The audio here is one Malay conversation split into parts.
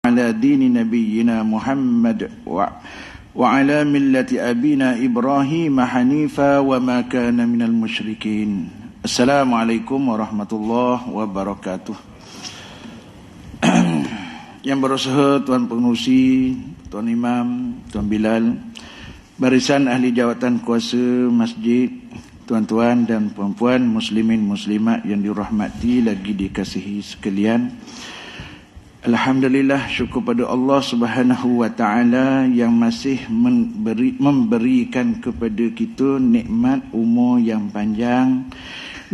على دين نبينا محمد وعلى ملة أبينا إبراهيم حنيفا وما كان من المشركين. السلام عليكم ورحمة الله وبركاته. Yang berusaha Tuan Pengerusi, Tuan Imam, Tuan Bilal, barisan ahli jawatan kuasa masjid, tuan-tuan dan puan-puan, muslimin muslimat yang dirahmati lagi dikasihi sekalian. Alhamdulillah, syukur pada Allah Subhanahu wa taala yang masih memberikan kepada kita nikmat umur yang panjang,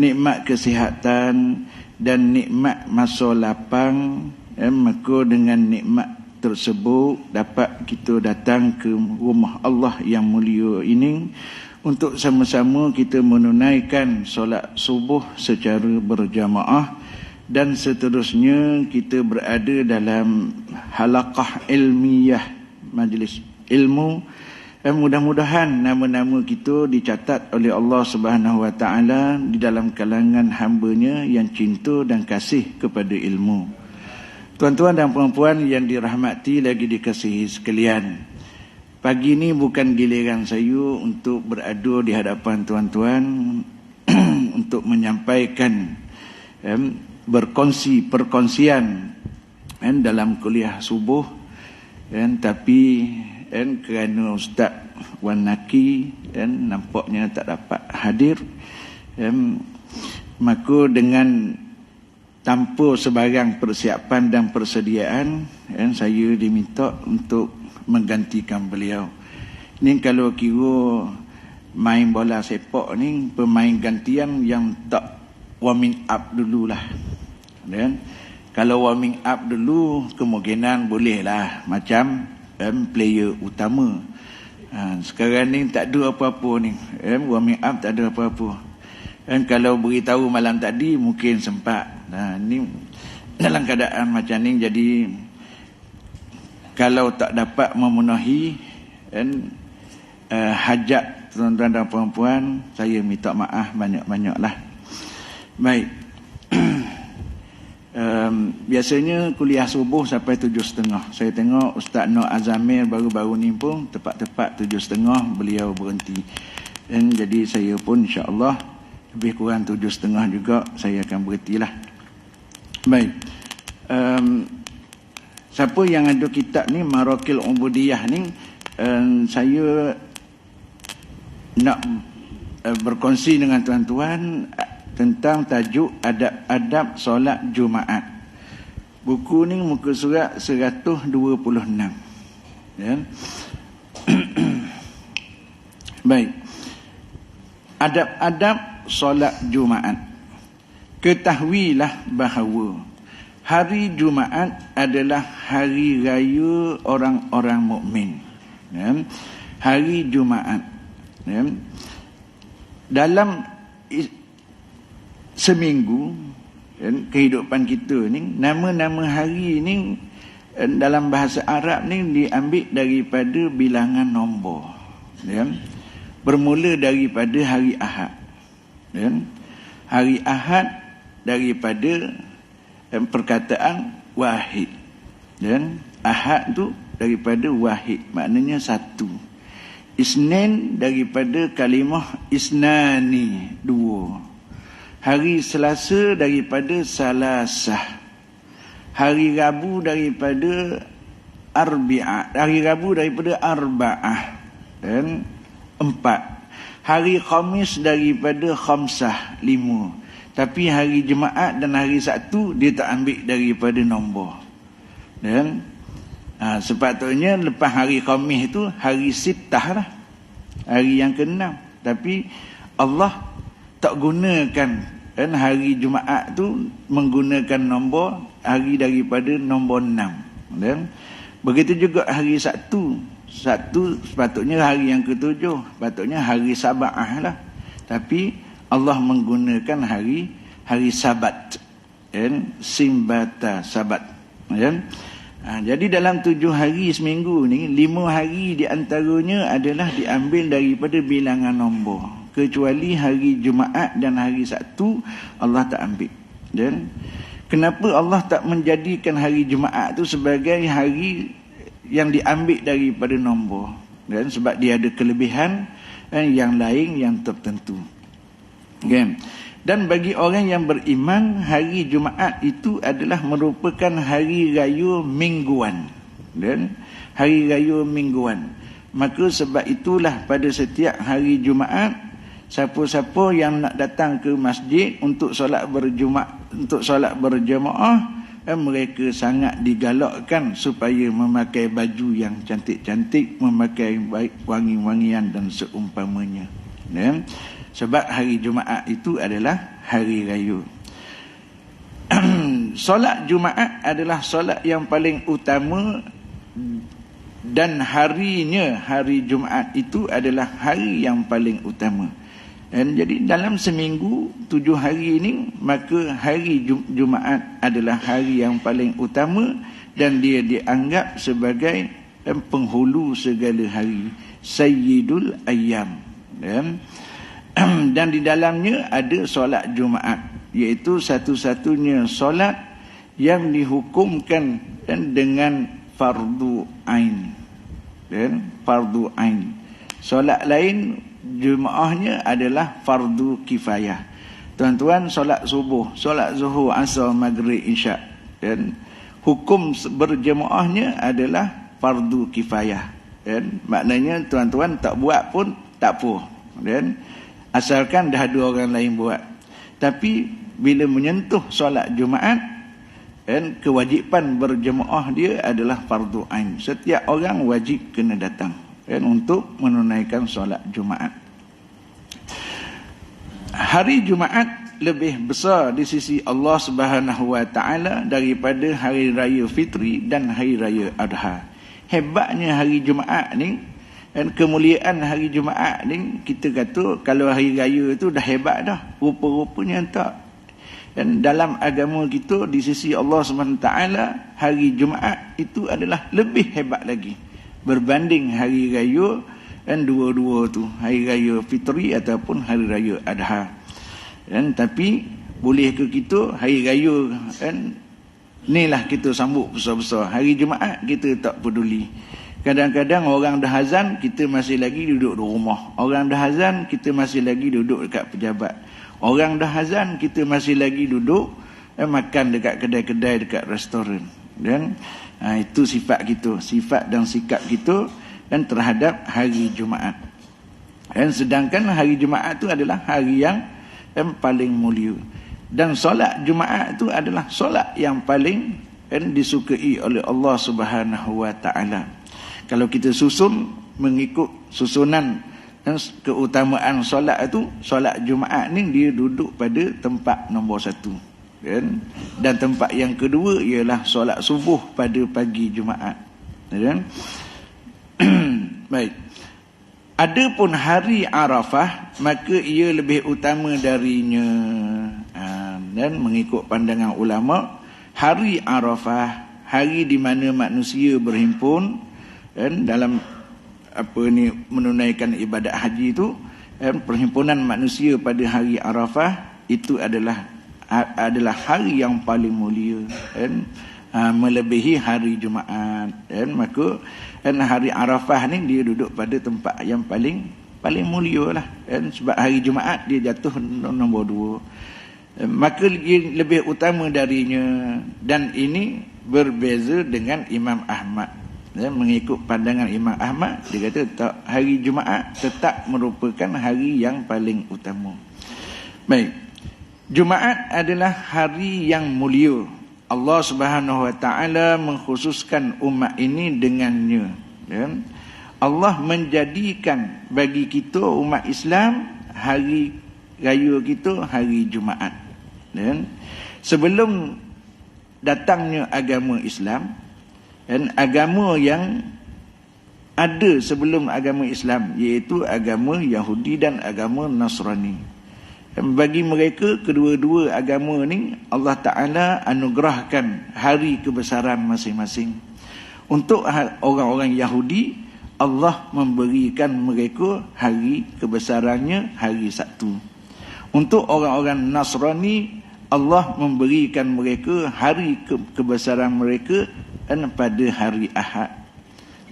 nikmat kesihatan dan nikmat masa lapang. Maka dengan nikmat tersebut dapat kita datang ke rumah Allah yang mulia ini untuk sama-sama kita menunaikan solat subuh secara berjamaah. Dan seterusnya kita berada dalam halaqah ilmiah, majlis ilmu. Mudah-mudahan nama-nama kita dicatat oleh Allah Subhanahu wa taala di dalam kalangan hamba-Nya yang cinta dan kasih kepada ilmu. Tuan-tuan dan puan-puan yang dirahmati lagi dikasihi sekalian, pagi ini bukan giliran saya untuk berada di hadapan tuan-tuan untuk menyampaikan perkongsian dalam kuliah subuh, tapi kerana Ustaz Wan Naki nampaknya tak dapat hadir, maka dengan tanpa sebarang persiapan dan persediaan, saya diminta untuk menggantikan beliau. Ni kalau kira main bola sepak ni, pemain gantian yang tak warming up dululah. Dan kalau warming up dulu kemungkinan bolehlah macam player utama. Sekarang ni tak ada apa-apa ni, warming up tak ada apa-apa. Kalau beritahu malam tadi mungkin sempat. Ni dalam keadaan macam ni, jadi kalau tak dapat memenuhi hajat tuan-tuan dan puan-puan, saya minta maaf banyak-banyaklah. Baik. Biasanya kuliah subuh sampai 7.30. Saya tengok Ustaz Nur Azamir baru-baru ni pun tepat-tepat 7.30 beliau berhenti. Jadi saya pun insya-Allah lebih kurang 7.30 juga saya akan berhentilah. Baik. Siapa yang ada kitab ni, Marakil Ubudiyah ni, saya nak berkongsi dengan tuan-tuan tentang tajuk adab-adab solat Jumaat. Buku ni muka surat 126. Ya. Baik. Adab-adab solat Jumaat. Ketahuilah bahawa hari Jumaat adalah hari raya orang-orang mukmin. Ya. Hari Jumaat. Ya. Dalam seminggu kehidupan kita ni, nama-nama hari ni dalam bahasa Arab ni diambil daripada bilangan nombor, bermula daripada hari Ahad, hari Ahad daripada perkataan wahid, Ahad tu daripada wahid, maknanya satu. Isnin daripada kalimah isnani, dua. Hari Selasa daripada salasah. Hari Rabu daripada arbi'ah. Hari Rabu daripada arba'ah. Dan empat. Hari Khamis daripada khamsah, lima. Tapi hari Jumaat dan hari Sabtu dia tak ambil daripada nombor. Dan sepatutnya lepas hari Khamis itu hari Sittah lah, hari yang ke-6. Tapi Allah tak gunakan hari Jumaat tu menggunakan nombor hari daripada nombor 6. Dan begitu juga hari Sabtu. Sabtu sepatutnya hari yang ke-7, sepatutnya hari Saba'ah lah. Tapi Allah menggunakan hari Sabat, Simbata Sabat. Jadi dalam 7 hari seminggu ni, 5 hari di antaranya adalah diambil daripada bilangan nombor. Kecuali hari Jumaat dan hari Sabtu Allah tak ambil. Dan Kenapa Allah tak menjadikan hari Jumaat tu sebagai hari yang diambil daripada nombor? Dan sebab dia ada kelebihan yang lain yang tertentu. Okay. Dan bagi orang yang beriman, hari Jumaat itu adalah merupakan hari raya mingguan. Dan hari raya mingguan. Maka sebab itulah pada setiap hari Jumaat, siapa-siapa yang nak datang ke masjid untuk solat berjemaah, mereka sangat digalakkan supaya memakai baju yang cantik-cantik, memakai wangi-wangian dan seumpamanya. Ya? Sebab hari Jumaat itu adalah hari raya. Solat Jumaat adalah solat yang paling utama, dan harinya, hari Jumaat itu adalah hari yang paling utama. Dan jadi dalam seminggu 7 hari ini, maka hari Jumaat adalah hari yang paling utama, dan dia dianggap sebagai penghulu segala hari, Sayyidul Ayyam. Dan di dalamnya ada solat Jumaat, iaitu satu-satunya solat yang dihukumkan dengan fardu ain. Fardu ain. Solat lain Jumaahnya adalah fardu kifayah. Tuan-tuan, solat subuh, solat zuhur, asar, maghrib, isyak, dan hukum berjemaahnya adalah fardu kifayah. Dan maknanya tuan-tuan tak buat pun tak apa, dan asalkan dah ada orang lain buat. Tapi bila menyentuh solat Jumaat, dan kewajipan berjemaah dia adalah fardu ain. Setiap orang wajib kena datang untuk menunaikan solat Jumaat. Hari Jumaat lebih besar di sisi Allah Subhanahu wa taala daripada hari raya Fitri dan hari raya Adha. Hebatnya hari Jumaat ni, dan kemuliaan hari Jumaat ni, kita kata kalau hari raya tu dah hebat dah, rupa-rupanya tak. Dan dalam agama kita, di sisi Allah SWT, hari Jumaat itu adalah lebih hebat lagi berbanding hari raya dan dua-dua tu, hari raya Fitri ataupun hari raya Adha. Dan tapi boleh ke kita hari raya kan inilah kita sambut besar-besar, hari Jumaat kita tak peduli. Kadang-kadang orang dah azan, kita masih lagi duduk di rumah. Orang dah azan, kita masih lagi duduk dekat pejabat. Orang dah azan, kita masih lagi duduk makan dekat kedai-kedai, dekat restoran. Dan itu sifat kita, sifat dan sikap kita dan terhadap hari Jumaat. Dan sedangkan hari Jumaat itu adalah hari yang paling mulia. Dan solat Jumaat itu adalah solat yang paling disukai oleh Allah Subhanahu wa taala. Kalau kita susun mengikut susunan dan keutamaan solat itu, solat Jumaat ni dia duduk pada tempat nombor 1. Dan tempat yang kedua ialah solat subuh pada pagi Jumaat. Baik. Adapun hari Arafah, maka ia lebih utama darinya. Dan mengikut pandangan ulama, hari Arafah, hari di mana manusia berhimpun dan dalam menunaikan ibadat haji itu, perhimpunan manusia pada hari Arafah itu adalah hari yang paling mulia, melebihi hari Jumaat. Dan maka hari Arafah ni dia duduk pada tempat yang paling mulia lah. Sebab hari Jumaat dia jatuh nombor 2, maka dia lebih utama darinya. Dan ini berbeza dengan Imam Ahmad. Mengikut pandangan Imam Ahmad, dia kata tak, hari Jumaat tetap merupakan hari yang paling utama. Baik, Jumaat adalah hari yang mulia. Allah Subhanahu wa taala mengkhususkan umat ini dengannya. Allah menjadikan bagi kita umat Islam hari raya kita hari Jumaat. Sebelum datangnya agama Islam, dan agama yang ada sebelum agama Islam, iaitu agama Yahudi dan agama Nasrani. Dan bagi mereka, kedua-dua agama ni Allah Ta'ala anugerahkan hari kebesaran masing-masing. Untuk orang-orang Yahudi, Allah memberikan mereka hari kebesarannya hari Sabtu. Untuk orang-orang Nasrani, Allah memberikan mereka hari kebesaran mereka pada hari Ahad.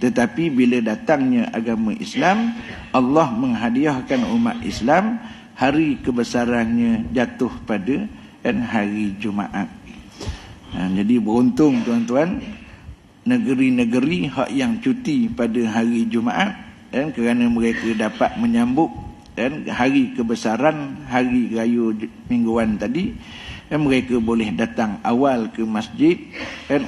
Tetapi bila datangnya agama Islam, Allah menghadiahkan umat Islam hari kebesarannya jatuh pada hari Jumaat. Jadi beruntung tuan-tuan, negeri-negeri hak yang cuti pada hari Jumaat, kerana mereka dapat menyambut hari kebesaran, hari raya mingguan tadi, mereka boleh datang awal ke masjid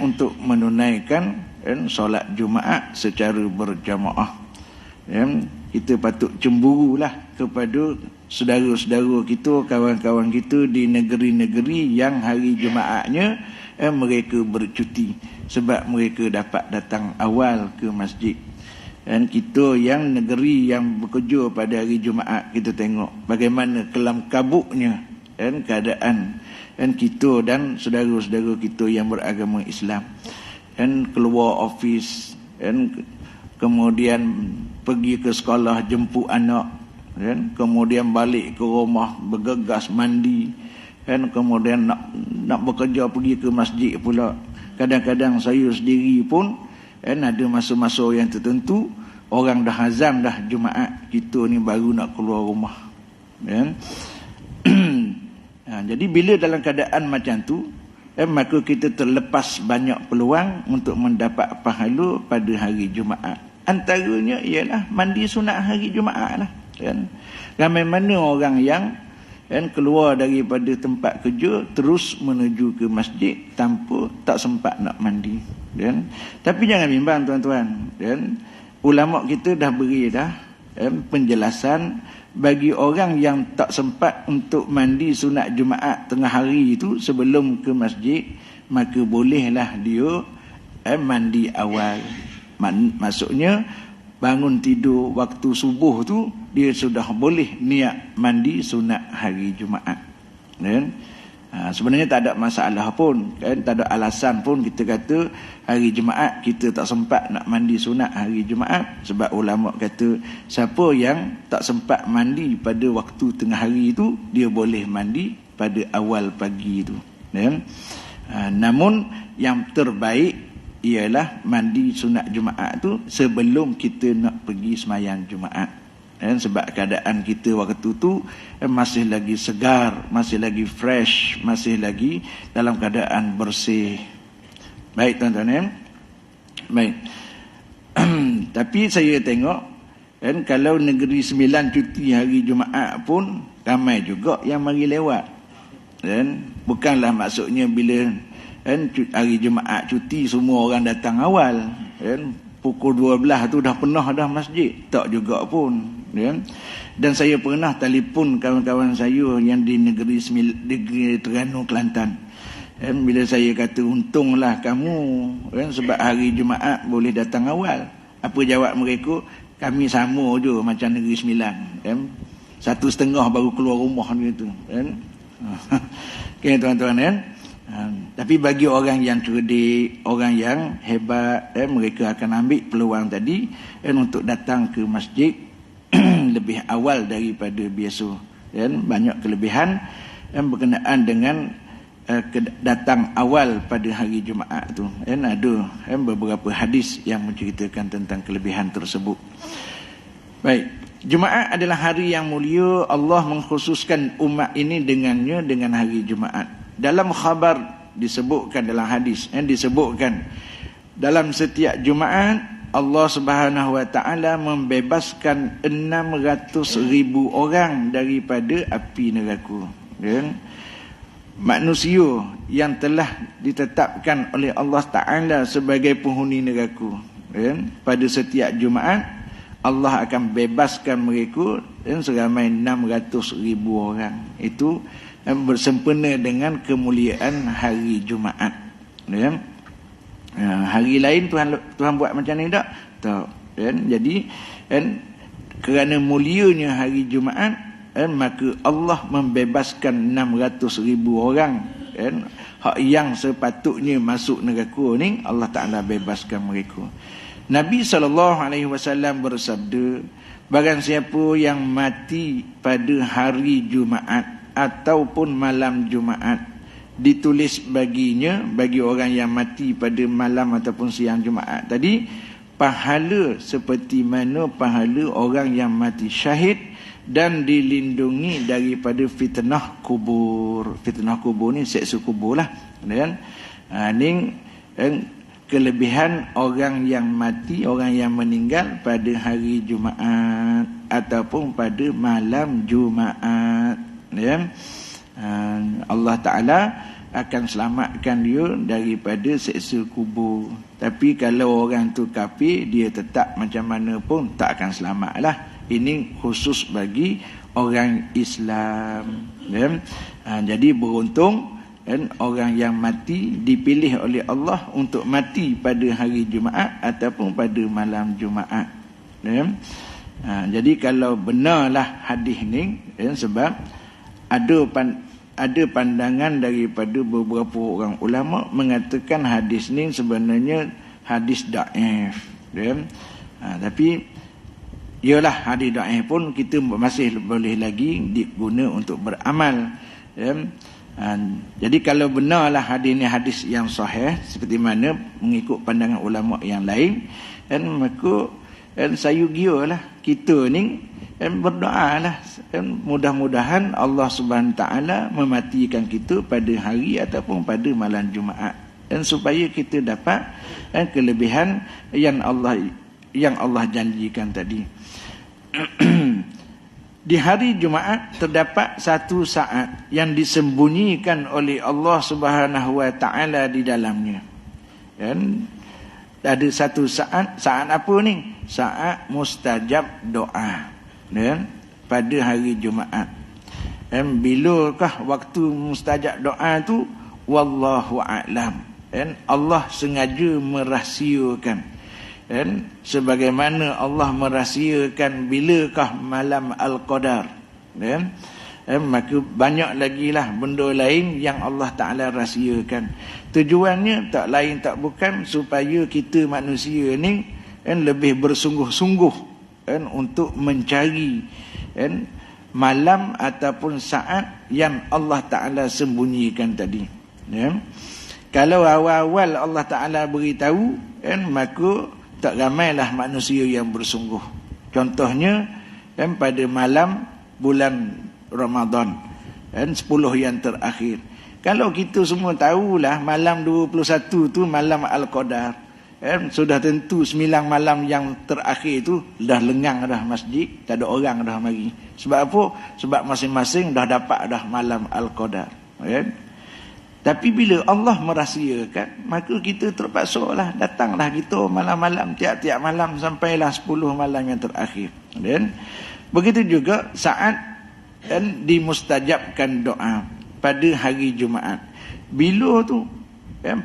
untuk menunaikan solat Jumaat secara berjamaah. Kita patut cemburulah kepada saudara-saudara kita, kawan-kawan kita di negeri-negeri yang hari Jumaatnya mereka bercuti, sebab mereka dapat datang awal ke masjid. Dan kita yang negeri yang bekerja pada hari Jumaat, kita tengok bagaimana kelam kabutnya keadaan kita dan saudara-saudara kita yang beragama Islam, keluar ofis, kemudian pergi ke sekolah jemput anak, kemudian balik ke rumah bergegas mandi, kemudian nak bekerja pergi ke masjid pula. Kadang-kadang saya sendiri pun ada masa-masa yang tertentu orang dah azam dah Jumaat, kita ni baru nak keluar rumah. Jadi bila dalam keadaan macam tu, maka kita terlepas banyak peluang untuk mendapat pahala pada hari Jumaat. Antaranya ialah mandi sunat hari Jumaat lah. Ramai mana orang yang keluar daripada tempat kerja terus menuju ke masjid tanpa tak sempat nak mandi. Tapi jangan bimbang tuan-tuan, ulama kita dah beri penjelasan bagi orang yang tak sempat untuk mandi sunat Jumaat tengah hari itu sebelum ke masjid, maka bolehlah dia mandi awal. Maksudnya bangun tidur waktu subuh tu dia sudah boleh niat mandi sunat hari Jumaat. Sebenarnya tak ada masalah pun, tak ada alasan pun kita kata hari Jumaat kita tak sempat nak mandi sunat hari Jumaat, sebab ulama kata siapa yang tak sempat mandi pada waktu tengah hari itu, dia boleh mandi pada awal pagi itu. Namun yang terbaik ialah mandi sunat Jumaat tu sebelum kita nak pergi sembahyang Jumaat. Sebab keadaan kita waktu tu masih lagi segar, masih lagi fresh, masih lagi dalam keadaan bersih. Baik tuan-tuan, baik. Tapi saya tengok kalau negeri 9 cuti hari Jumaat pun ramai juga yang mari lewat. Bukanlah maksudnya bila hari Jumaat cuti semua orang datang awal, pukul 12 tu dah penuh dah masjid, tak juga pun. Dan saya pernah telefon kawan-kawan saya yang di negeri Terengganu, Kelantan. Bila saya kata untunglah kamu, sebab hari Jumaat boleh datang awal. Apa jawab mereka? Kami sama je macam negeri 9. 1:30 baru keluar rumah gitu. Okay, tuan-tuan. Tapi bagi orang yang cerdik, orang yang hebat, mereka akan ambil peluang tadi untuk datang ke masjid lebih awal daripada biasa. Banyak kelebihan berkenaan dengan datang awal pada hari Jumaat tu. Ada beberapa hadis yang menceritakan tentang kelebihan tersebut. Baik, Jumaat adalah hari yang mulia. Allah mengkhususkan umat ini dengannya, dengan hari Jumaat. Dalam khabar disebutkan, dalam hadis disebutkan, dalam setiap Jumaat Allah Subhanahu Wa Taala membebaskan 600,000 orang daripada api neraka. Manusia yang telah ditetapkan oleh Allah Taala sebagai penghuni neraka, pada setiap Jumaat Allah akan bebaskan mereka seramai 600,000 orang. Itu bersempena dengan kemuliaan hari Jumaat. Hari lain Tuhan buat macam ni tak? Tak. Jadi kerana mulianya hari Jumaat, maka Allah membebaskan 600,000 orang. Hak yang sepatutnya masuk neraka ni Allah Ta'ala bebaskan mereka. Nabi SAW bersabda, barang siapa yang mati pada hari Jumaat ataupun malam Jumaat, ditulis baginya, bagi orang yang mati pada malam ataupun siang Jumaat tadi, pahala seperti mana pahala orang yang mati syahid dan dilindungi daripada fitnah kubur. Fitnah kubur ni seksa kubur lah. Dan ni kelebihan orang yang mati, orang yang meninggal pada hari Jumaat ataupun pada malam Jumaat. Ya. Allah Ta'ala akan selamatkan dia daripada seksa kubur. Tapi kalau orang tu kafir, dia tetap macam mana pun tak akan selamat lah. Ini khusus bagi orang Islam. Ya. Jadi beruntung orang yang mati dipilih oleh Allah untuk mati pada hari Jumaat ataupun pada malam Jumaat. Ya. Jadi kalau benarlah hadis ni, sebab ada pandangan daripada beberapa orang ulama mengatakan hadis ni sebenarnya hadis dhaif. Tapi ialah hadis dhaif pun kita masih boleh lagi diguna untuk beramal. Jadi kalau benarlah hadis ni hadis yang sahih seperti mana mengikut pandangan ulama yang lain, maka saya gialah kita ni berdoalah, mudah-mudahan Allah Subhanahu Taala mematikan kita pada hari ataupun pada malam Jumaat, dan supaya kita dapat kelebihan yang Allah janjikan tadi. Di hari Jumaat terdapat satu saat yang disembunyikan oleh Allah Subhanahu Wa Taala di dalamnya. Dan ada satu saat apa ni? Saat mustajab doa. Dan pada hari Jumaat. Dan bilakah waktu mustajab doa tu? Wallahu a'lam. Dan Allah sengaja merahsiakan. Dan sebagaimana Allah merahsiakan bilakah malam Al-Qadar. Dan maka banyak lagi lah benda lain yang Allah Ta'ala rahsiakan. Tujuannya tak lain tak bukan supaya kita manusia ni lebih bersungguh-sungguh untuk mencari malam ataupun saat yang Allah Ta'ala sembunyikan tadi. Kalau awal-awal Allah Ta'ala beritahu, maka tak ramailah manusia yang bersungguh. Contohnya pada malam bulan Ramadan, 10 yang terakhir. Kalau kita semua tahulah malam 21 tu malam Al-Qadar, sudah tentu 9 malam yang terakhir tu dah lengang dah masjid, tak ada orang dah mari. Sebab apa? Sebab masing-masing dah dapat dah malam Al-Qadar. Tapi bila Allah merahsiakan, maka kita terpaksa lah datanglah kita malam-malam, tiap-tiap malam sampailah 10 malam yang terakhir. Dan begitu juga saat dimustajabkan doa pada hari Jumaat. Bila tu?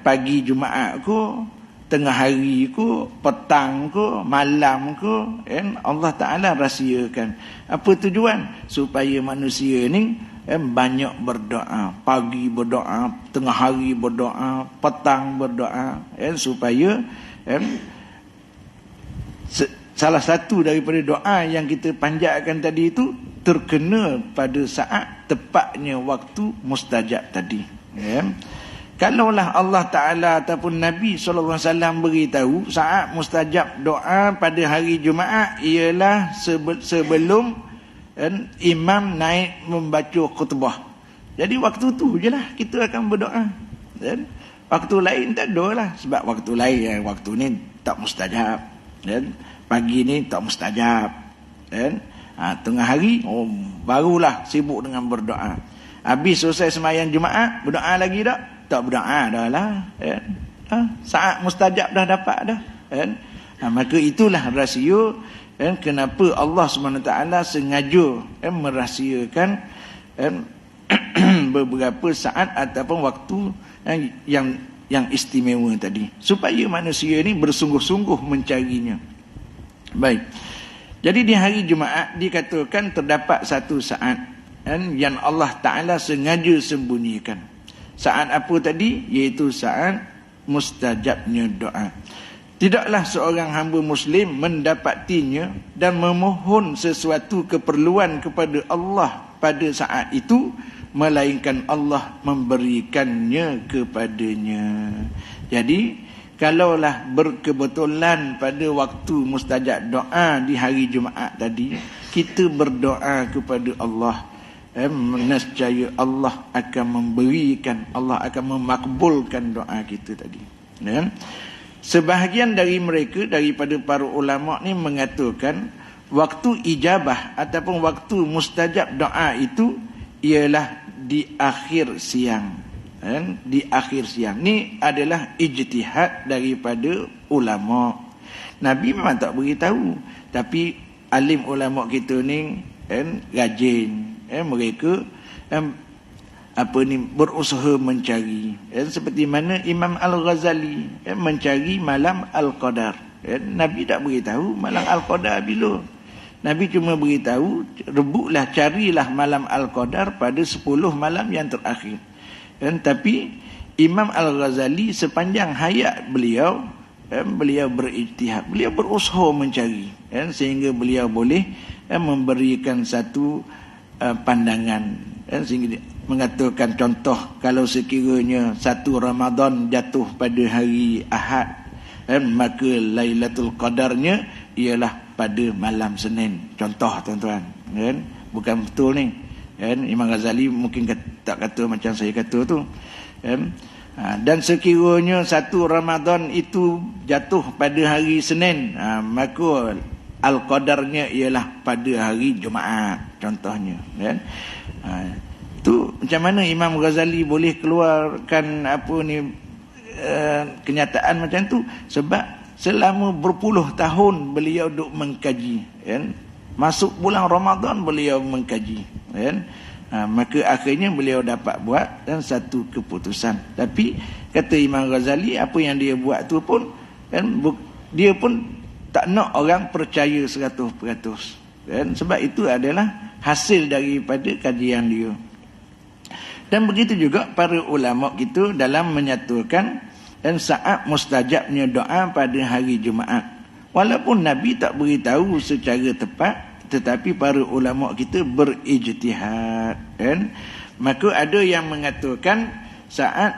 Pagi Jumaat ko, tengah hari ko, petang ko, malam ko, Allah Ta'ala rahsiakan. Apa tujuan? Supaya manusia ni banyak berdoa. Pagi berdoa, tengah hari berdoa, petang berdoa, supaya salah satu daripada doa yang kita panjatkan tadi itu terkena pada saat tepatnya waktu mustajab tadi. Kalaulah Allah Ta'ala ataupun Nabi SAW beritahu saat mustajab doa pada hari Jumaat ialah sebelum imam naik membaca khutbah. Jadi waktu tu je lah kita akan berdoa. Waktu lain tak ada lah. Sebab waktu lain, waktu ni tak mustajab. Pagi ni tak mustajab. Tengah hari barulah sibuk dengan berdoa. Habis selesai sembahyang Jumaat, berdoa lagi tak? Tak berdoa dah lah. Saat mustajab dah dapat dah. Maka itulah rahsia kenapa Allah SWT sengaja merahsiakan beberapa saat ataupun waktu yang istimewa tadi, supaya manusia ni bersungguh-sungguh mencarinya. Baik. Jadi di hari Jumaat dikatakan terdapat satu saat yang Allah Ta'ala sengaja sembunyikan. Saat apa tadi? Iaitu saat mustajabnya doa. Tidaklah seorang hamba Muslim mendapatinya dan memohon sesuatu keperluan kepada Allah pada saat itu melainkan Allah memberikannya kepadanya. Jadi kalaulah berkebetulan pada waktu mustajab doa di hari Jumaat tadi, kita berdoa kepada Allah, nescaya Allah akan memberikan, Allah akan memakbulkan doa kita tadi. Sebahagian dari mereka daripada para ulama ni mengatakan waktu ijabah ataupun waktu mustajab doa itu ialah di akhir siang. Di akhir siang ni adalah ijtihad daripada ulama. Nabi memang tak beritahu, tapi alim ulama kita ni rajin, mereka berusaha mencari, seperti mana Imam Al-Ghazali mencari malam Al-Qadar. Nabi tak beritahu malam Al-Qadar bila. Nabi cuma beritahu rebutlah, carilah malam Al-Qadar pada 10 malam yang terakhir. Tapi Imam Al-Ghazali sepanjang hayat beliau, beliau berijtihad, beliau berusaha mencari, sehingga beliau boleh memberikan satu pandangan, sehingga mengatakan contoh, kalau sekiranya satu Ramadan jatuh pada hari Ahad, maka Lailatul Qadarnya ialah pada malam Senin. Contoh tuan-tuan, bukan betul ni. Imam Ghazali mungkin tak kata macam saya kata tu. Dan sekiranya satu Ramadan itu jatuh pada hari Senin, maka Al-Qadarnya ialah pada hari Jumaat contohnya. Tu macam mana Imam Ghazali boleh keluarkan kenyataan macam tu? Sebab selama berpuluh tahun beliau duk mengkaji, masuk bulan Ramadan beliau mengkaji, maka akhirnya beliau dapat buat satu keputusan. Tapi kata Imam Ghazali, apa yang dia buat tu pun dia pun tak nak orang percaya 100%, sebab itu adalah hasil daripada kajian dia. Dan begitu juga para ulama kita dalam menyatakan saat mustajabnya doa pada hari Jumaat. Walaupun Nabi tak beritahu secara tepat, tetapi para ulama kita berijtihad. Maka ada yang mengatakan saat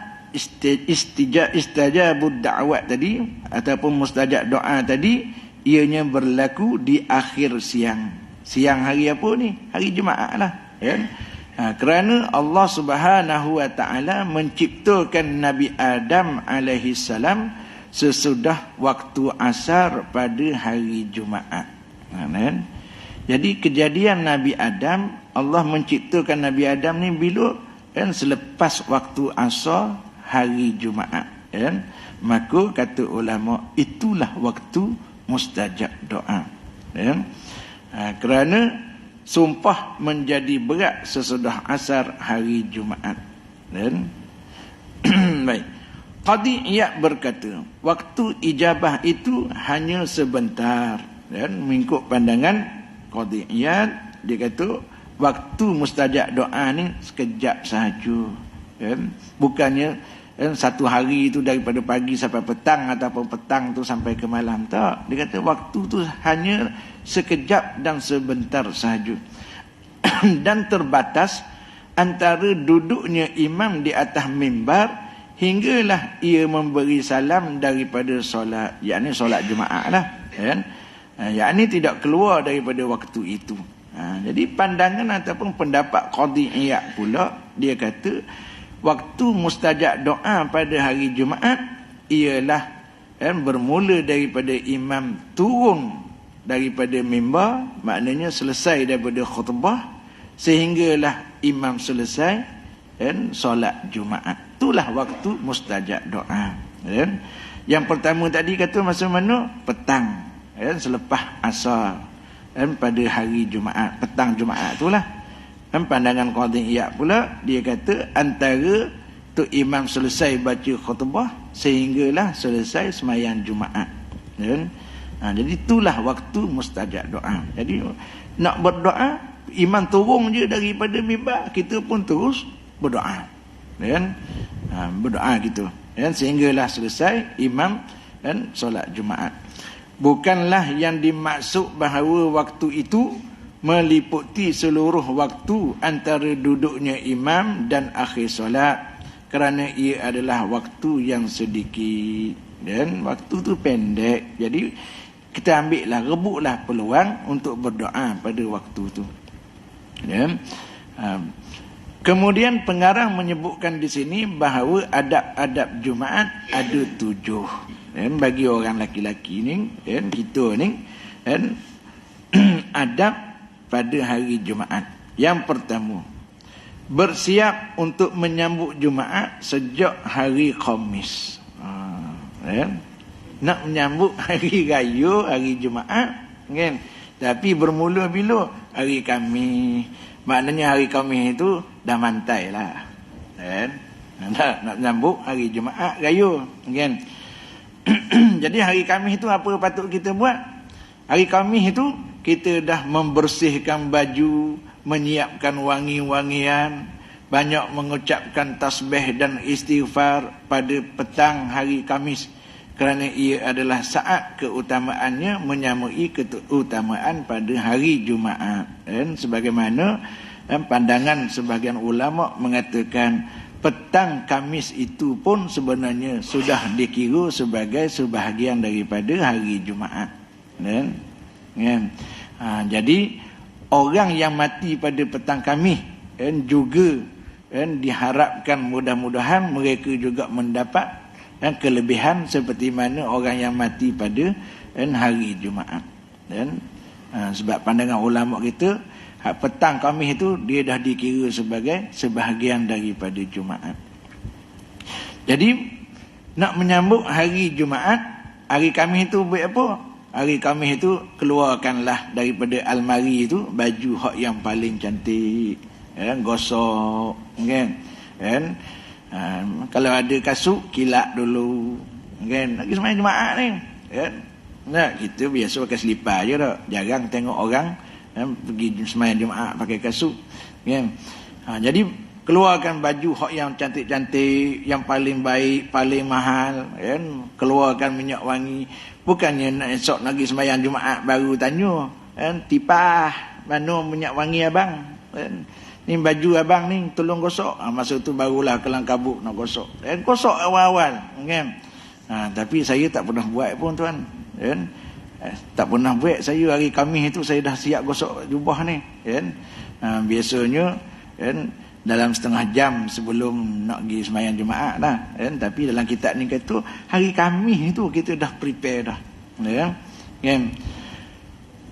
istajabud da'wat tadi ataupun mustajab doa tadi, ianya berlaku di akhir siang. Siang hari apa ni? Hari Jumaat lah. Kerana Allah Subhanahu wa taala menciptakan Nabi Adam alaihi salam sesudah waktu asar pada hari Jumaat. Jadi kejadian Nabi Adam, Allah menciptakan Nabi Adam ni bila? Selepas waktu asar hari Jumaat. Maka kata ulama, itulah waktu mustajab doa. Kerana sumpah menjadi berat sesudah asar hari Jumaat. Baik. Qadi Iyad berkata, waktu ijabah itu hanya sebentar. Mengikut pandangan Qadi Iyad, dia kata waktu mustajab doa ni sekejap sahaja. Bukannya satu hari itu daripada pagi sampai petang ataupun petang tu sampai ke malam. Tak. Dia kata waktu tu hanya sekejap dan sebentar sahaja. Dan terbatas antara duduknya imam di atas mimbar hinggalah ia memberi salam daripada solat, yakni solat Jumaat lah. Yakni tidak keluar daripada waktu itu. Jadi pandangan ataupun pendapat Qadi Iyad pula, dia kata waktu mustajab doa pada hari Jumaat ialah bermula daripada imam turun daripada mimbar, maknanya selesai daripada khutbah sehinggalah imam selesai solat Jumaat. Itulah waktu mustajab doa. Yang pertama tadi kata masa mana? Petang, selepas asar pada hari Jumaat, petang Jumaat itulah. Pandangan Qadi Iyad pula, dia kata antara tu imam selesai baca khutbah sehinggalah selesai sembahyang Jumaat. Jadi itulah waktu mustajab doa. Jadi nak berdoa, imam turun je daripada mimbar, kita pun terus berdoa. Berdoa gitu. Sehinggalah selesai imam solat Jumaat. Bukanlah yang dimaksud bahawa waktu itu meliputi seluruh waktu antara duduknya imam dan akhir solat, kerana ia adalah waktu yang sedikit dan waktu tu pendek. Jadi kita ambillah, rebutlah peluang untuk berdoa pada waktu tu. Ya. Kemudian pengarang menyebutkan di sini bahawa adab-adab Jumaat ada 7. Dan bagi orang laki-laki ni, dan kita ni, dan adab pada hari Jumaat. Yang pertama, bersiap untuk menyambut Jumaat sejak hari Khamis. Nak menyambut hari raya, hari Jumaat, kan? Tapi bermula bila? Hari Khamis. Maknanya hari Khamis itu dah mantai lah, kan? Nak menyambut hari Jumaat raya, kan? Jadi hari Khamis itu apa patut kita buat? Hari Khamis itu kita dah membersihkan baju, menyiapkan wangi-wangian, banyak mengucapkan tasbih dan istighfar pada petang hari Khamis, kerana ia adalah saat keutamaannya menyamai keutamaan pada hari Jumaat. Dan sebagaimana pandangan sebahagian ulama mengatakan petang Khamis itu pun sebenarnya sudah dikira sebagai sebahagian daripada hari Jumaat. Jadi orang yang mati pada petang Khamis juga diharapkan mudah-mudahan mereka juga mendapat kelebihan seperti mana orang yang mati pada hari Jumaat. Sebab pandangan ulama kita, petang Khamis itu dia dah dikira sebagai sebahagian daripada Jumaat. Jadi nak menyambut hari Jumaat, hari Khamis itu buat apa? Hari Khamis itu keluarkanlah daripada almari itu baju hak yang paling cantik, gosok, kan? Kalau ada kasut, kilat dulu, kan? Lagi sembahyang Jumaat ni, kan? Nah, kita biasa pakai selipar je tak? Jarang tengok orang pergi sembahyang Jumaat pakai kasut, kan? Jadi keluarkan baju hak yang cantik-cantik, yang paling baik, paling mahal, kan? Keluarkan minyak wangi. Bukannya nak esok lagi sembahyang Jumaat baru tanya, kan? Tipah, mana minyak wangi abang, kan? Ni baju abang ni tolong gosok. Masa tu barulah kelang kabut nak gosok. Gosok awal-awal, kan? Tapi saya tak pernah buat pun tuan, kan? Tak pernah buat. Saya hari Khamis itu saya dah siap gosok jubah ni, kan? Biasanya, kan, dalam setengah jam sebelum nak pergi sembahyang Jumaat dah, kan? Tapi dalam kitab ni kata hari Khamis itu kita dah prepare dah, kan?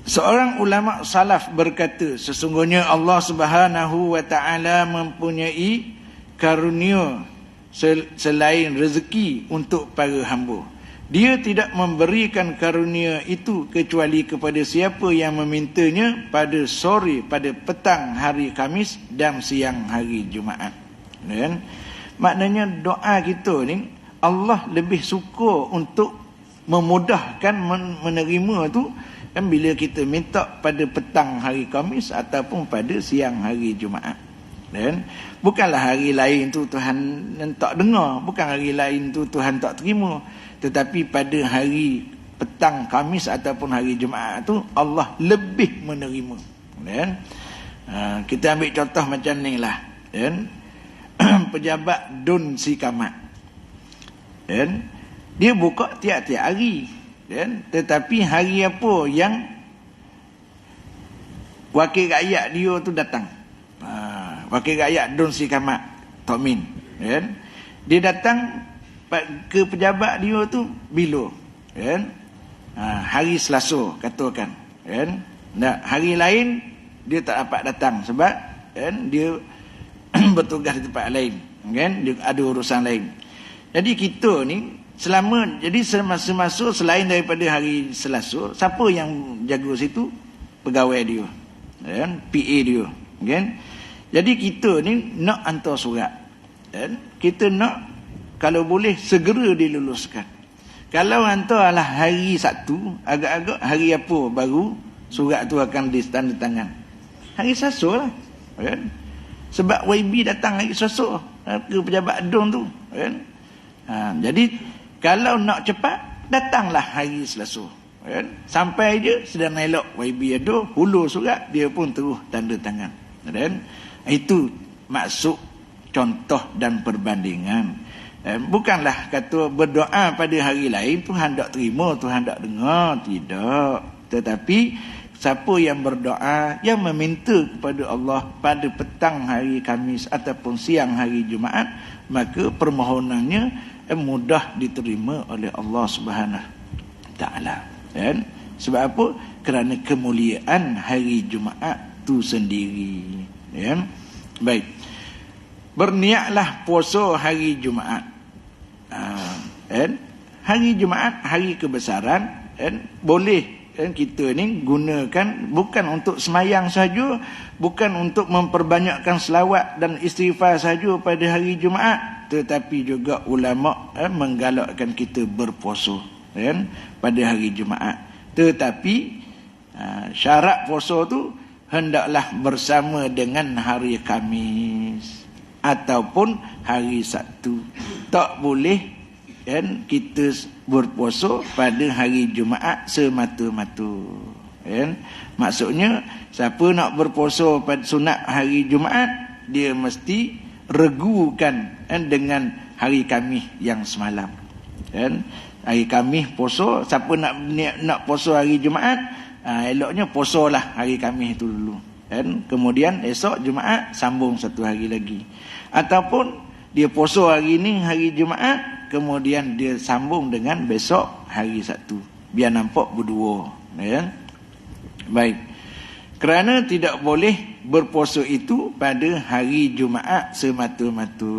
Seorang ulama salaf berkata, sesungguhnya Allah Subhanahu wa taala mempunyai karunia selain rezeki untuk para hamba. Dia tidak memberikan karunia itu kecuali kepada siapa yang memintanya pada sore, pada petang hari Khamis dan siang hari Jumaat. Dan maknanya doa kita ni Allah lebih suka untuk memudahkan menerima tu, kan, bila kita minta pada petang hari Khamis ataupun pada siang hari Jumaat. Dan bukanlah hari lain tu Tuhan tak dengar, bukan hari lain tu Tuhan tak terima, tetapi pada hari petang Khamis ataupun hari Jumaat tu Allah lebih menerima. Dan kita ambil contoh macam ni lah, dan pejabat Dun Sikamat, dan dia buka tiap-tiap hari, dan tetapi hari apa yang wakil rakyat dia tu datang, wakil rakyat Dun Sikamat Tok Min, kan? Dia datang ke pejabat dia tu bila, kan? Hari Selasa katakan, kan? Nah, hari lain dia tak dapat datang sebab, kan, dia bertugas di tempat lain, kan? Dia ada urusan lain. Jadi kita ni jadi semasa selain daripada hari Selasa, siapa yang jaga situ? Pegawai dia, kan? PA dia, kan? Jadi kita ni nak hantar surat, kan? Kita nak kalau boleh segera diluluskan. Kalau hantarlah hari Sabtu, agak-agak hari apa baru surat tu akan ditandatangan? Hari Selasa lah, kan? Sebab YB datang hari Selasa ke pejabat Dun tu, kan? Jadi kalau nak cepat, datanglah hari Selasa, kan? Sampai je sedang elok YB ada hulur surat, dia pun terus tanda tangan, kan? Itu maksud contoh dan perbandingan. Bukanlah kata berdoa pada hari lain Tuhan tak terima, Tuhan tak dengar, tidak. Tetapi siapa yang berdoa, yang meminta kepada Allah pada petang hari Khamis ataupun siang hari Jumaat, maka permohonannya mudah diterima oleh Allah Subhanahu Taala. Kan? Sebab apa? Kerana kemuliaan hari Jumaat tu sendiri. Ya. Baik. Berniatlah puasa hari Jumaat. Hari Jumaat, hari kebesaran, boleh kita ni gunakan bukan untuk semayang saja, bukan untuk memperbanyakkan selawat dan istighfar saja pada hari Jumaat, tetapi juga ulama menggalakkan kita berpuasa pada hari Jumaat. Tetapi syarat puasa tu hendaklah bersama dengan hari Khamis ataupun hari Sabtu. Tak boleh kita berpuasa pada hari Jumaat semata-mata. Maksudnya siapa nak berpuasa pada sunat hari Jumaat, dia mesti regukan dengan hari Khamis yang semalam. Hari Khamis puasa, siapa nak puasa hari Jumaat, eloknya puasalah hari Khamis itu dulu. Kemudian esok Jumaat sambung satu hari lagi. Ataupun dia puasa hari ni hari Jumaat, kemudian dia sambung dengan besok hari Sabtu. Biar nampak berdua. Baik. Kerana tidak boleh berpuasa itu pada hari Jumaat semata-mata.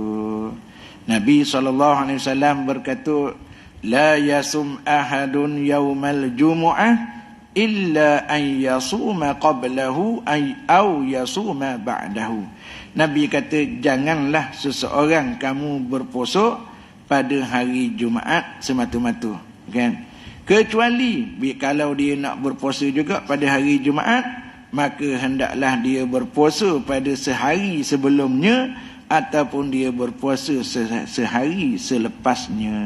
Nabi SAW berkata, la yasum ahadun yawmal jumu'ah illa an yasuma qablahu aw yasuma ba'dahu. Nabi kata, janganlah seseorang kamu berpuasa pada hari Jumaat semata-mata, kan? Kecuali kalau dia nak berpuasa juga pada hari Jumaat, maka hendaklah dia berpuasa pada sehari sebelumnya ataupun dia berpuasa sehari selepasnya.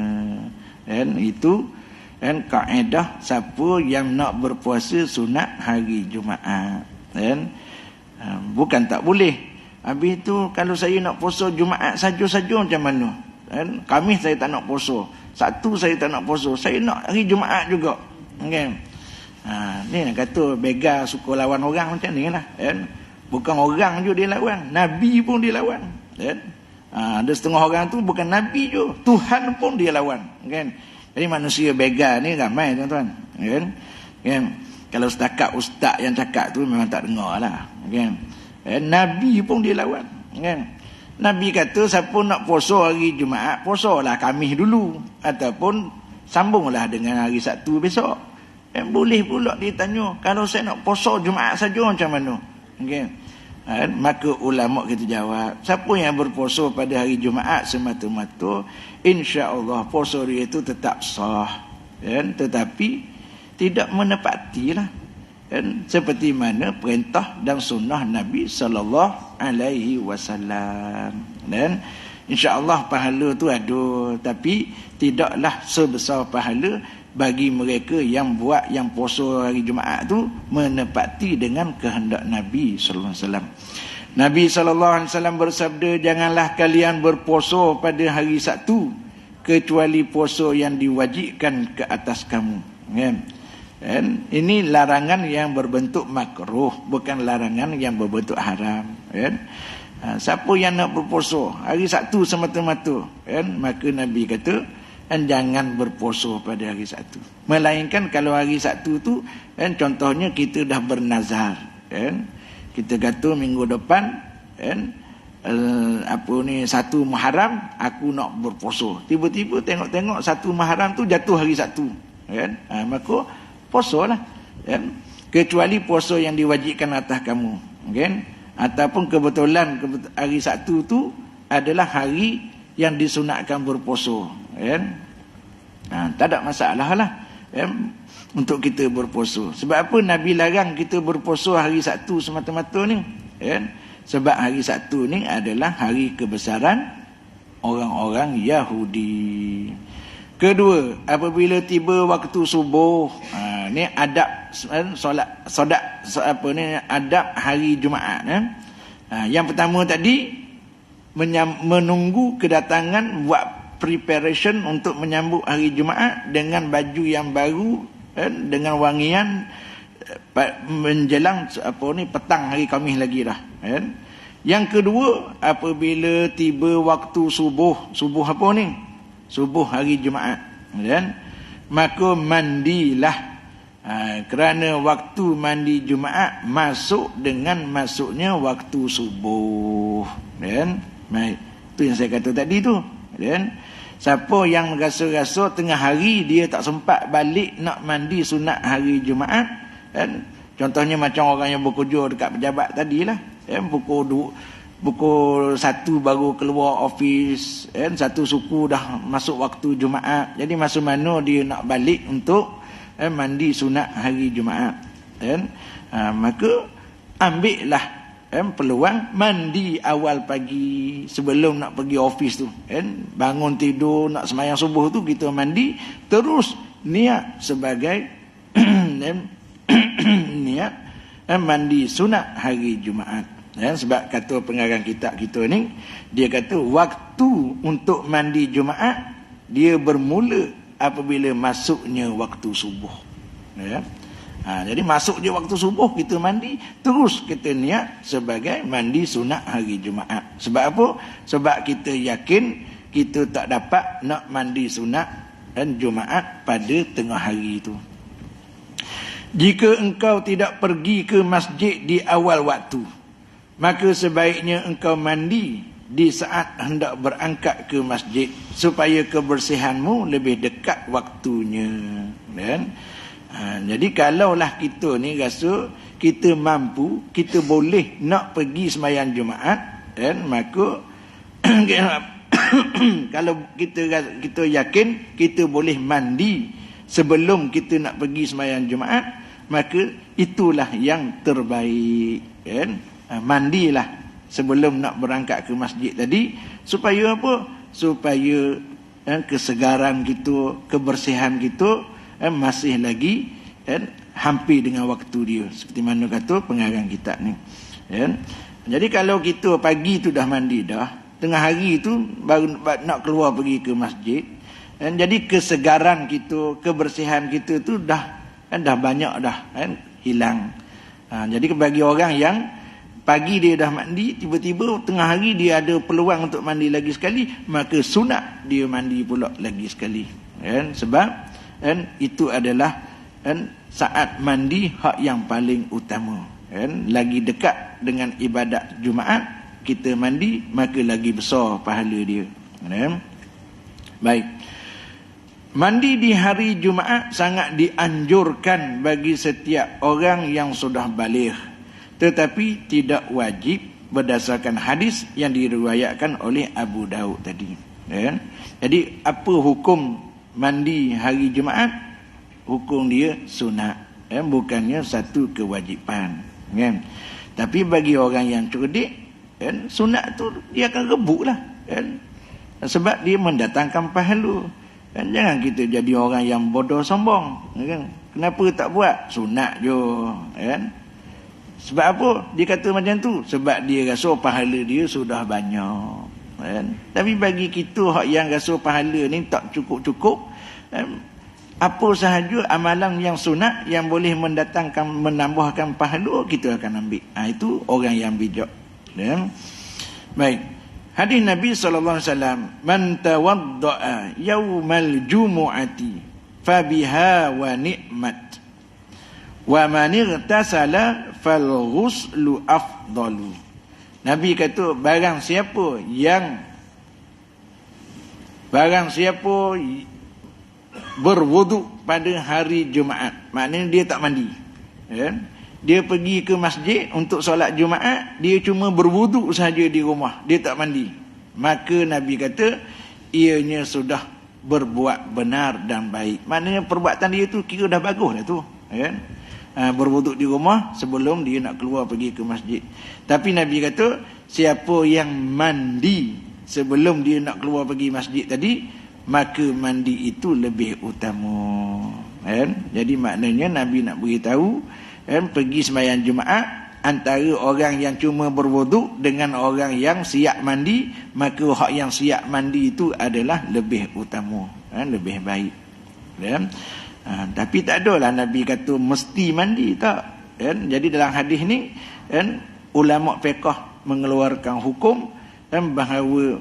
Itu kaedah siapa yang nak berpuasa sunat hari Jumaat. Bukan tak boleh. Habis itu kalau saya nak puasa Jumaat saja-saja macam mana? Khamis saya tak nak puasa, Sabtu saya tak nak puasa, saya nak hari Jumaat juga. Ni nak kata begar suka lawan orang macam ni lah. Bukan orang je dia lawan, Nabi pun dia lawan. Ada setengah orang tu bukan Nabi je, Tuhan pun dia lawan. Jadi manusia begar ni ramai tuan-tuan. Kalau setakat ustaz yang cakap tu memang tak dengar lah. Nabi pun dia lawan. Nabi kata siapa nak puasa hari Jumaat, puasalah Khamis dulu ataupun sambunglah dengan hari Sabtu besok. Boleh pula dia tanya, kalau saya nak puasa Jumaat saja macam mana? Maka ulama kita jawab, siapa yang berpuasa pada hari Jumaat semata-mata, insya-Allah puasa dia itu tetap sah. Tetapi tidak menepatilah seperti mana perintah dan sunnah Nabi sallallahu alaihi wasallam. Dan insya-Allah pahala tu ada, tapi tidaklah sebesar pahala bagi mereka yang buat yang puasa hari Jumaat tu menepati dengan kehendak Nabi sallallahu alaihi wasallam. Nabi sallallahu alaihi wasallam bersabda, janganlah kalian berpuasa pada hari Sabtu kecuali puasa yang diwajibkan ke atas kamu. Ini larangan yang berbentuk makruh, bukan larangan yang berbentuk haram. Siapa yang nak berpuasa hari Sabtu semata-mata, maka Nabi kata, jangan berpuasa pada hari Sabtu. Melainkan kalau hari Sabtu tu, contohnya kita dah bernazar, kita kata minggu depan, satu Muharram aku nak berpuasa. Tiba-tiba tengok-tengok satu Muharram tu jatuh hari Sabtu, maka puasalah. Kecuali puasa yang diwajibkan atas kamu, ataupun kebetulan hari Sabtu tu adalah hari yang disunatkan berpuasa, tak ada masalah lah untuk kita berpuasa. Sebab apa Nabi larang kita berpuasa hari Sabtu semata-mata ni? Sebab hari Sabtu ni adalah hari kebesaran orang-orang Yahudi. Kedua, apabila tiba waktu subuh, Ni adab solat apa ni, adab hari Jumaat. Yang pertama tadi menunggu kedatangan, buat preparation untuk menyambut hari Jumaat dengan baju yang baru, dengan wangian menjelang apa ni petang hari Khamis lagi dah. Yang kedua, apabila tiba waktu subuh apa ni? Subuh hari Jumaat. Maka mandilah. Kerana waktu mandi Jumaat masuk dengan masuknya waktu subuh. Baik. Itu yang saya kata tadi tu. Siapa yang rasa-rasa tengah hari dia tak sempat balik nak mandi sunat hari Jumaat, contohnya macam orang yang bekerja dekat pejabat tadilah, pukul 1 baru keluar office, satu suku dah masuk waktu Jumaat. Jadi masa mana dia nak balik untuk mandi sunat hari Jumaat, maka ambillah peluang mandi awal pagi sebelum nak pergi office tu. Bangun tidur nak sembahyang subuh tu kita mandi, terus niat sebagai niat mandi sunat hari Jumaat. Sebab kata pengarang kitab kita ni, dia kata waktu untuk mandi Jumaat dia bermula apabila masuknya waktu subuh. Jadi masuk je waktu subuh kita mandi, terus kita niat sebagai mandi sunat hari Jumaat. Sebab apa? Sebab kita yakin kita tak dapat nak mandi sunat dan Jumaat pada tengah hari itu. Jika engkau tidak pergi ke masjid di awal waktu, maka sebaiknya engkau mandi di saat hendak berangkat ke masjid, supaya kebersihanmu lebih dekat waktunya. Jadi kalaulah kita ni rasa kita mampu, kita boleh nak pergi sembahyang Jumaat, maka kalau kita yakin kita boleh mandi sebelum kita nak pergi sembahyang Jumaat, maka itulah yang terbaik. Mandilah sebelum nak berangkat ke masjid tadi, supaya apa? Supaya kesegaran kita, kebersihan kita masih lagi hampir dengan waktu dia, seperti mana kata pengarang kitab ni. Jadi kalau kita pagi tu dah mandi dah, tengah hari tu baru nak keluar pergi ke masjid, jadi kesegaran kita, kebersihan kita tu dah banyak dah hilang. Jadi bagi orang yang pagi dia dah mandi, tiba-tiba tengah hari dia ada peluang untuk mandi lagi sekali, maka sunat dia mandi pula lagi sekali. Sebab itu adalah saat mandi hak yang paling utama. Lagi dekat dengan ibadat Jumaat kita mandi, maka lagi besar pahala dia. Baik. Mandi di hari Jumaat sangat dianjurkan bagi setiap orang yang sudah baligh, tetapi tidak wajib berdasarkan hadis yang diriwayatkan oleh Abu Daud tadi. Jadi apa hukum mandi hari Jumaat? Hukum dia sunat, bukannya satu kewajipan. Tapi bagi orang yang cerdik, sunat tu dia akan rebuklah, sebab dia mendatangkan pahala. Jangan kita jadi orang yang bodoh sombong. Kenapa tak buat? Sunat je. Sebab apa dia kata macam tu? Sebab dia rasa pahala dia sudah banyak. Tapi bagi kita yang rasa pahala ni tak cukup-cukup, apa sahaja amalan yang sunat yang boleh menambahkan pahala, kita akan ambil. Itu orang yang bijak. Baik. Hadis Nabi SAW, man tawadda'a yawmal jumu'ati fabiha wa ni'mat, wa man irtasala fal ghuslu afdalu. Nabi kata barang siapa berwuduk pada hari Jumaat, maknanya dia tak mandi, dia pergi ke masjid untuk solat Jumaat, dia cuma berwuduk saja di rumah, dia tak mandi, maka Nabi kata ianya sudah berbuat benar dan baik. Maknanya perbuatan dia tu kira dah bagus dah tu, berwuduk di rumah sebelum dia nak keluar pergi ke masjid. Tapi Nabi kata siapa yang mandi sebelum dia nak keluar pergi masjid tadi, maka mandi itu lebih utama. kan? Jadi maknanya Nabi nak beritahu pergi sembahyang Jumaat antara orang yang cuma berwuduk dengan orang yang siap mandi, maka hak yang siap mandi itu adalah lebih utama, lebih baik. Kan? Tapi tak adalah Nabi kata mesti mandi, tak. Kan? Jadi dalam hadis ni ulama fiqh mengeluarkan hukum bahawa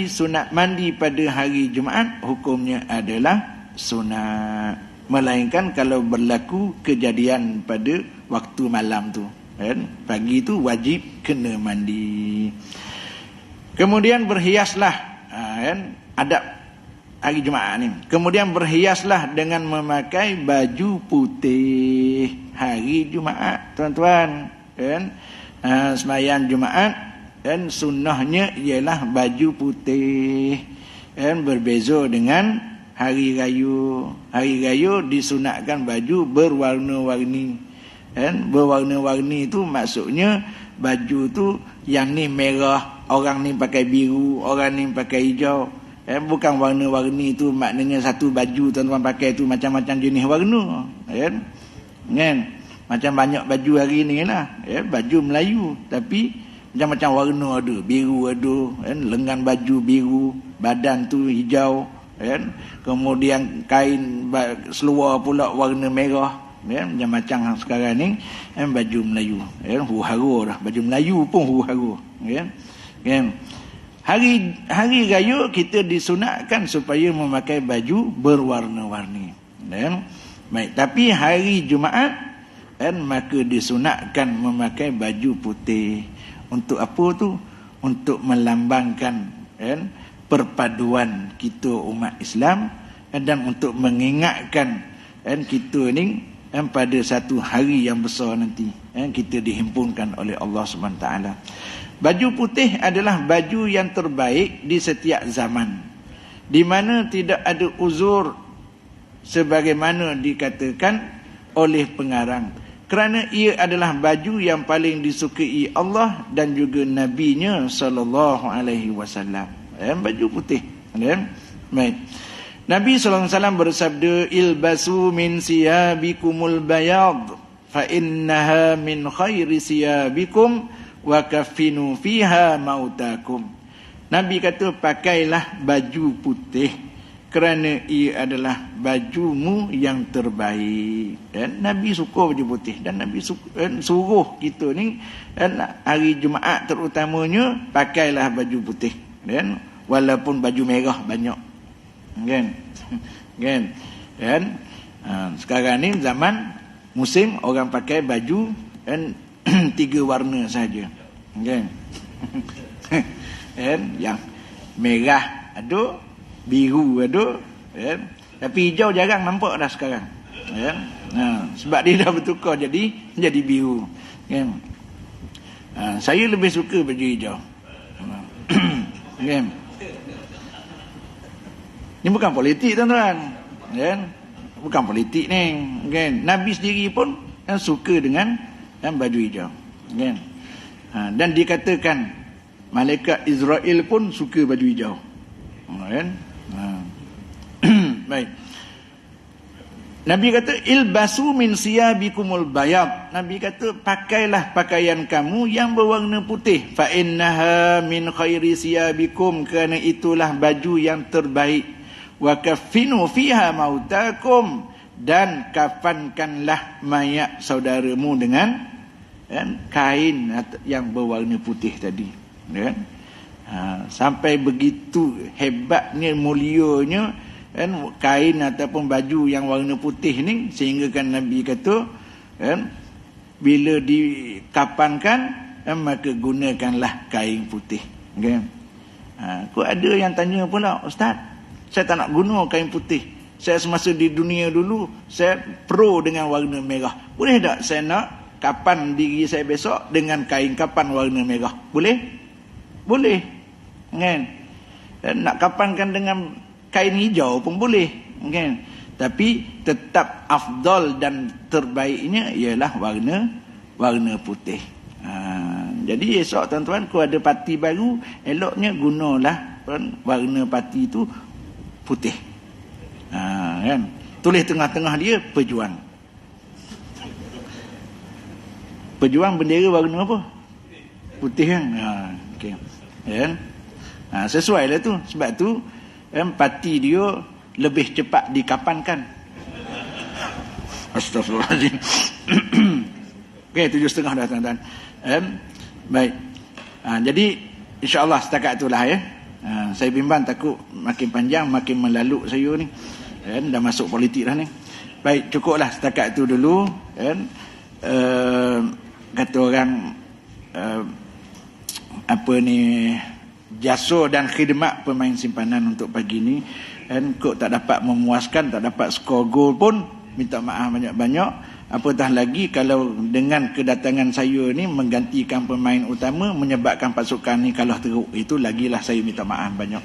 sunat mandi pada hari Jumaat hukumnya adalah sunat, melainkan kalau berlaku kejadian pada waktu malam tu, kan? Pagi tu wajib kena mandi. Kemudian berhiaslah, kan? Adab hari Jumaat ni. Kemudian berhiaslah dengan memakai baju putih hari Jumaat, tuan-tuan, kan? Sembahyang Jumaat dan sunnahnya ialah baju putih, kan? Berbeza dengan hari raya. Hari raya disunatkan baju berwarna-warni, kan? Berwarna-warni tu maksudnya baju tu yang ni merah, orang ni pakai biru, orang ni pakai hijau. Bukan warna-warni tu maknanya satu baju tuan-tuan pakai tu macam-macam jenis warna, kan? Macam banyak baju hari ni lah, baju Melayu tapi macam-macam warna ada, biru ada, lengan baju biru, badan tu hijau, kemudian kain seluar pula warna merah, macam-macam sekarang ni baju Melayu, huru-hara dah, baju Melayu pun huru-hara, kan? Hari raya kita disunatkan supaya memakai baju berwarna-warni, baik. Tapi hari Jumaat maka disunatkan memakai baju putih. Untuk apa tu? Untuk melambangkan perpaduan kita umat Islam, dan untuk mengingatkan kita ni pada satu hari yang besar nanti kita dihimpunkan oleh Allah SWT. Baju putih adalah baju yang terbaik di setiap zaman, di mana tidak ada uzur sebagaimana dikatakan oleh pengarang, kerana ia adalah baju yang paling disukai Allah dan juga Nabi-Nya sallallahu alaihi wasallam. Baju putih, baik. Nabi sallallahu alaihi wasallam bersabda, ilbasu min siyabikumul bayad fa innaha min khairi siyabikum wa kaffinu fiha mautakum. Nabi kata pakailah baju putih kerana ia adalah bajumu yang terbaik. Nabi suka baju putih dan Nabi suruh kita ni hari Jumaat terutamanya pakailah baju putih, walaupun baju merah banyak, kan? Sekarang ni zaman musim orang pakai baju 3 warna saja, kan? Yang merah ada, biru ada, tapi hijau jarang nampak dah sekarang, sebab dia dah bertukar jadi biru, kan? Saya lebih suka baju hijau, kan? Ini bukan politik, tuan-tuan, kan? Bukan politik ni, kan? Nabi sendiri pun suka dengan baju hijau, kan? Dan dikatakan malaikat Israel pun suka baju hijau, kan? Baik. Nabi kata ilbasu min siyabikumul bayad. Nabi kata pakailah pakaian kamu yang berwarna putih, fa innaha min khairi siyabikum, kerana itulah baju yang terbaik. Wa kaffinu fiha mautakum, dan kafankanlah mayat saudaramu dengan kain yang berwarna putih tadi, kan? Sampai begitu hebatnya, mulianya kain ataupun baju yang warna putih ni, sehingga kan Nabi kata bila dikapankan maka gunakanlah kain putih, kan? Kok ada yang tanya pula, Ustaz, saya tak nak guna kain putih, saya semasa di dunia dulu saya pro dengan warna merah, boleh tak saya nak kapan diri saya besok dengan kain kapan warna merah? Boleh? Boleh, kan? Nak kapankan dengan kain hijau pun boleh, kan? Tapi tetap afdal dan terbaiknya ialah warna putih. Jadi esok tuan-tuan, kalau ada parti baru, eloknya gunalah warna parti itu putih, kan? Tulis tengah-tengah dia pejuang. Pejuang bendera warna apa? Putih kan? Okey. Kan? Sesuai lah tu. Sebab tu parti dia lebih cepat dikapankan. Astagfirullahaladzim. Okey, 7.30 dah tuan-tuan. Baik. Jadi insya-Allah setakat itulah ya. Saya bimbang takut makin panjang makin melaluk saya ni. Dah masuk politik dah ni. Baik, cukuplah setakat itu dulu kan. Kata orang apa ni, jasa dan khidmat pemain simpanan untuk pagi ni kan, kok tak dapat memuaskan, tak dapat skor gol pun, minta maaf banyak-banyak. Apatah lagi kalau dengan kedatangan saya ni menggantikan pemain utama menyebabkan pasukan ni kalah teruk, itu lagilah saya minta maaf banyak.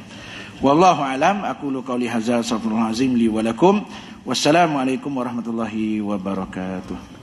Wallahu alam, aqulu qauli hadza, astaghfirullahalazim li wa lakum. Wassalamualaikum warahmatullahi wabarakatuh.